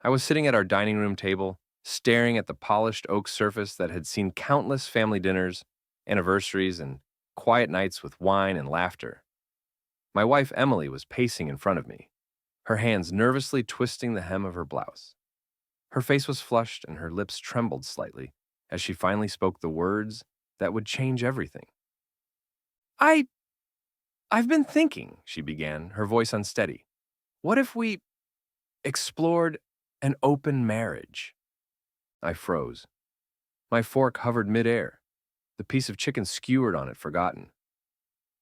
I was sitting at our dining room table, staring at the polished oak surface that had seen countless family dinners, anniversaries, and quiet nights with wine and laughter. My wife Emily was pacing in front of me, her hands nervously twisting the hem of her blouse. Her face was flushed and her lips trembled slightly as she finally spoke the words that would change everything. I I've been thinking, she began, her voice unsteady. What if we explored an open marriage? I froze. My fork hovered midair, the piece of chicken skewered on it forgotten.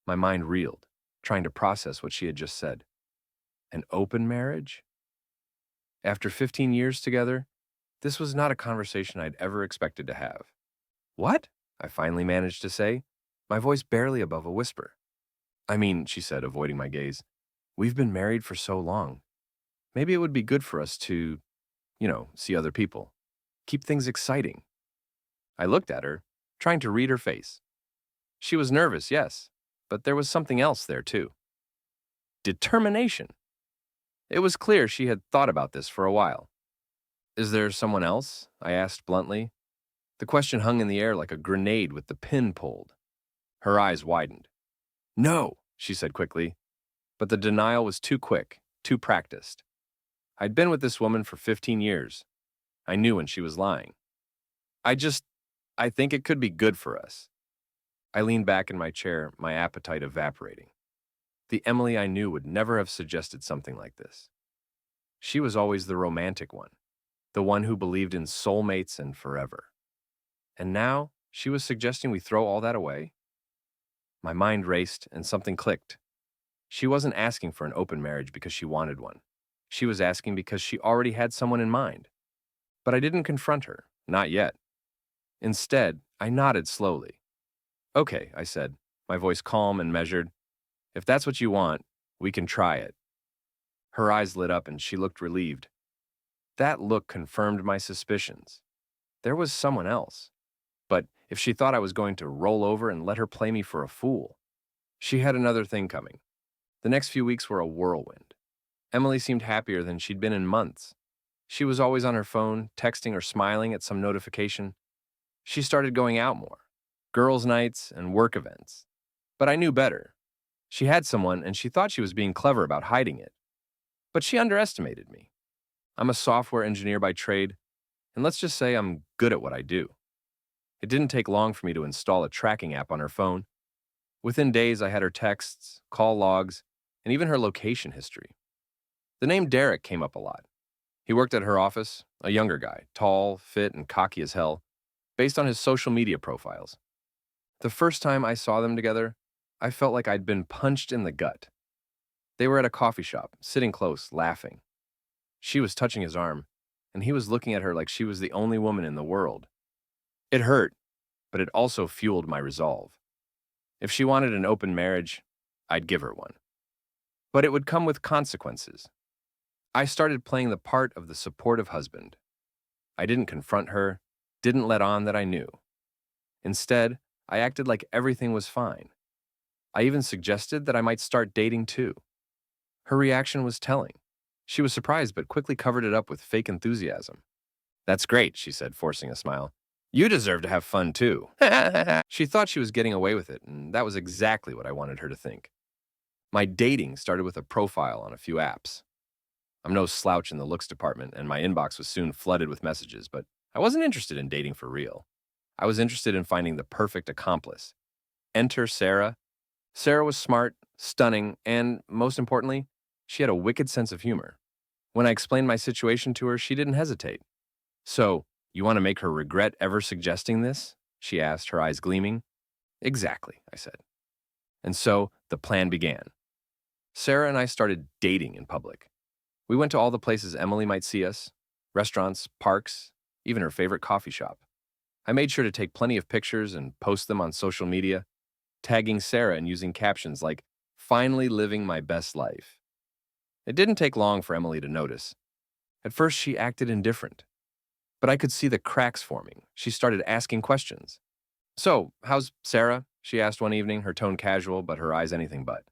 My mind reeled, trying to process what she had just said. An open marriage? After 15 years together, this was not a conversation I'd ever expected to have. What? I finally managed to say, my voice barely above a whisper. I mean, she said, avoiding my gaze, we've been married for so long. Maybe it would be good for us to, see other people. Keep things exciting. I looked at her, trying to read her face. She was nervous, yes, but there was something else there, too. Determination. It was clear she had thought about this for a while. Is there someone else? I asked bluntly. The question hung in the air like a grenade with the pin pulled. Her eyes widened. No, she said quickly, but the denial was too quick, too practiced. I'd been with this woman for 15 years. I knew when she was lying. I think it could be good for us. I leaned back in my chair, my appetite evaporating. The Emily I knew would never have suggested something like this. She was always the romantic one, the one who believed in soulmates and forever. And now she was suggesting we throw all that away? My mind raced and something clicked. She wasn't asking for an open marriage because she wanted one. She was asking because she already had someone in mind. But I didn't confront her, not yet. Instead, I nodded slowly. Okay, I said, my voice calm and measured. If that's what you want, we can try it. Her eyes lit up and she looked relieved. That look confirmed my suspicions. There was someone else. But if she thought I was going to roll over and let her play me for a fool, she had another thing coming. The next few weeks were a whirlwind. Emily seemed happier than she'd been in months. She was always on her phone, texting or smiling at some notification. She started going out more, girls' nights and work events. But I knew better. She had someone and she thought she was being clever about hiding it. But she underestimated me. I'm a software engineer by trade, and let's just say I'm good at what I do. It didn't take long for me to install a tracking app on her phone. Within days, I had her texts, call logs, and even her location history. The name Derek came up a lot. He worked at her office, a younger guy, tall, fit, and cocky as hell, based on his social media profiles. The first time I saw them together, I felt like I'd been punched in the gut. They were at a coffee shop, sitting close, laughing. She was touching his arm, and he was looking at her like she was the only woman in the world. It hurt, but it also fueled my resolve. If she wanted an open marriage, I'd give her one. But it would come with consequences. I started playing the part of the supportive husband. I didn't confront her, didn't let on that I knew. Instead, I acted like everything was fine. I even suggested that I might start dating too. Her reaction was telling. She was surprised but quickly covered it up with fake enthusiasm. That's great, she said, forcing a smile. You deserve to have fun too. She thought she was getting away with it, and that was exactly what I wanted her to think. My dating started with a profile on a few apps. I'm no slouch in the looks department, and my inbox was soon flooded with messages, but I wasn't interested in dating for real. I was interested in finding the perfect accomplice. Enter Sarah. Sarah was smart, stunning, and, most importantly, she had a wicked sense of humor. When I explained my situation to her, she didn't hesitate. So, you want to make her regret ever suggesting this? She asked, her eyes gleaming. Exactly, I said. And so, the plan began. Sarah and I started dating in public. We went to all the places Emily might see us, restaurants, parks, even her favorite coffee shop. I made sure to take plenty of pictures and post them on social media, tagging Sarah and using captions like, "Finally living my best life." It didn't take long for Emily to notice. At first, she acted indifferent. But I could see the cracks forming. She started asking questions. So, how's Sarah? She asked one evening, her tone casual, but her eyes anything but.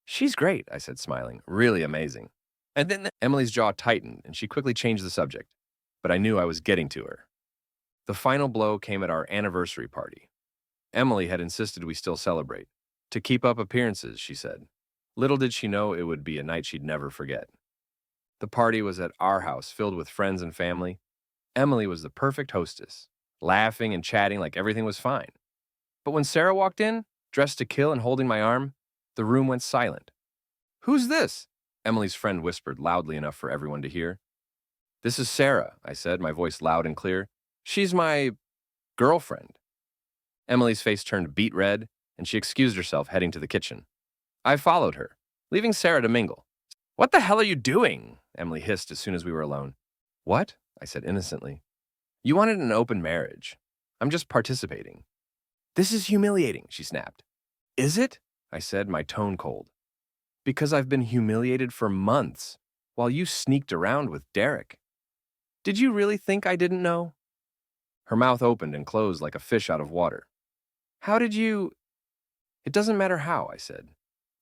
She's great, I said, smiling. Really amazing. And then Emily's jaw tightened, and she quickly changed the subject. But I knew I was getting to her. The final blow came at our anniversary party. Emily had insisted we still celebrate. To keep up appearances, she said. Little did she know it would be a night she'd never forget. The party was at our house, filled with friends and family. Emily was the perfect hostess, laughing and chatting like everything was fine. But when Sarah walked in, dressed to kill and holding my arm, the room went silent. "Who's this?" Emily's friend whispered loudly enough for everyone to hear. "This is Sarah," I said, my voice loud and clear. "She's my girlfriend." Emily's face turned beet red, and she excused herself, heading to the kitchen. I followed her, leaving Sarah to mingle. "What the hell are you doing?" Emily hissed as soon as we were alone. "What?" I said innocently. "You wanted an open marriage. I'm just participating." "This is humiliating," she snapped. "Is it?" I said, my tone cold. "Because I've been humiliated for months, while you sneaked around with Derek. Did you really think I didn't know?" Her mouth opened and closed like a fish out of water. "How did you—" "It doesn't matter how," I said.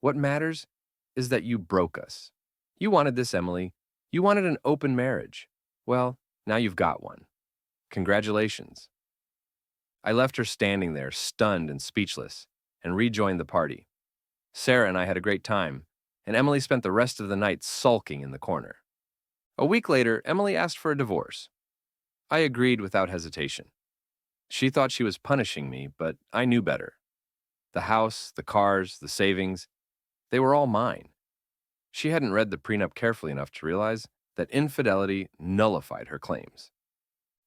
"What matters is that you broke us. You wanted this, Emily. You wanted an open marriage. Well, now you've got one. Congratulations." I left her standing there, stunned and speechless, and rejoined the party. Sarah and I had a great time, and Emily spent the rest of the night sulking in the corner. A week later, Emily asked for a divorce. I agreed without hesitation. She thought she was punishing me, but I knew better. The house, the cars, the savings, they were all mine. She hadn't read the prenup carefully enough to realize that infidelity nullified her claims.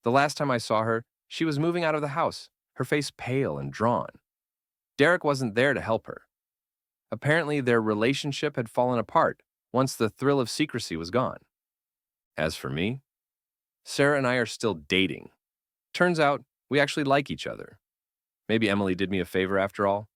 The last time I saw her, she was moving out of the house, her face pale and drawn. Derek wasn't there to help her. Apparently, their relationship had fallen apart once the thrill of secrecy was gone. As for me, Sarah and I are still dating. Turns out, we actually like each other. Maybe Emily did me a favor after all.